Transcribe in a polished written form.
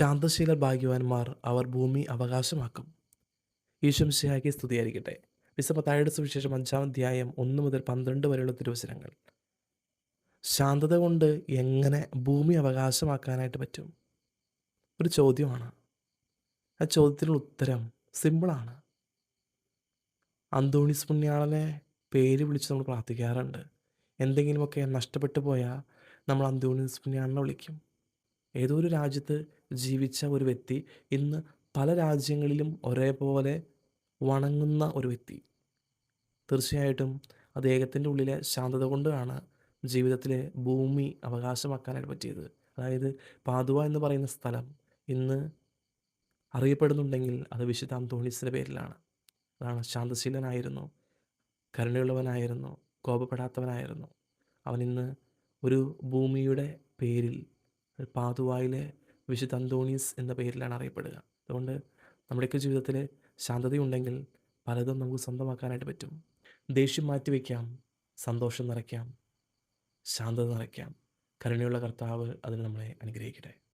ശാന്തശീലർ ഭാഗ്യവാന്മാർ, അവർ ഭൂമി അവകാശമാക്കും. ഈശോ മിശിഹായ്ക്ക് സ്തുതിയായിരിക്കട്ടെ. വിശുദ്ധ മത്തായിയുടെ സുവിശേഷം 5-ാം അധ്യായം 1 മുതൽ 12 വരെയുള്ള തിരുവചനങ്ങൾ. ശാന്തത കൊണ്ട് എങ്ങനെ ഭൂമി അവകാശമാക്കാനായിട്ട് പറ്റും? ഒരു ചോദ്യമാണ്. ആ ചോദ്യത്തിനുള്ള ഉത്തരം സിമ്പിളാണ്. അന്തോണീസ് പുണ്യാളനെ പേര് വിളിച്ച് നമ്മൾ പ്രാർത്ഥിക്കാറുണ്ട്. എന്തെങ്കിലുമൊക്കെ നഷ്ടപ്പെട്ടു പോയാൽ നമ്മൾ അന്തോണീസ് പുണ്യാളനെ വിളിക്കും. ഏതോ ഒരു രാജ്യത്ത് ജീവിച്ച ഒരു വ്യക്തി ഇന്ന് പല രാജ്യങ്ങളിലും ഒരേപോലെ വണങ്ങുന്ന ഒരു വ്യക്തി. തീർച്ചയായിട്ടും അദ്ദേഹത്തിൻ്റെ ഉള്ളിലെ ശാന്തത കൊണ്ടാണ് ജീവിതത്തിലെ ഭൂമി അവകാശമാക്കാനായിട്ട് പറ്റിയത്. അതായത് പാദുവ എന്ന് പറയുന്ന സ്ഥലം ഇന്ന് അറിയപ്പെടുന്നുണ്ടെങ്കിൽ അത് വിശുദ്ധ അന്തോണീസിൻ്റെ പേരിലാണ്. അതാണ്, ശാന്തശീലനായിരുന്നു, കരുണയുള്ളവനായിരുന്നു, കോപപ്പെടാത്തവനായിരുന്നു. അവനിന്ന് ഒരു ഭൂമിയുടെ പേരിൽ, പാതുവായിലെ വിശുദ്ധ അന്തോണീസ് എന്ന പേരിലാണ് അറിയപ്പെടുക. അതുകൊണ്ട് നമ്മുടെയൊക്കെ ജീവിതത്തിൽ ശാന്തതയുണ്ടെങ്കിൽ പലതും നമുക്ക് സ്വന്തമാക്കാനായിട്ട് പറ്റും. ദേഷ്യം മാറ്റിവെക്കാം, സന്തോഷം നിറയ്ക്കാം, ശാന്തത നിറയ്ക്കാം. കരുണയുള്ള കർത്താവ് അതിന് നമ്മളെ അനുഗ്രഹിക്കട്ടെ.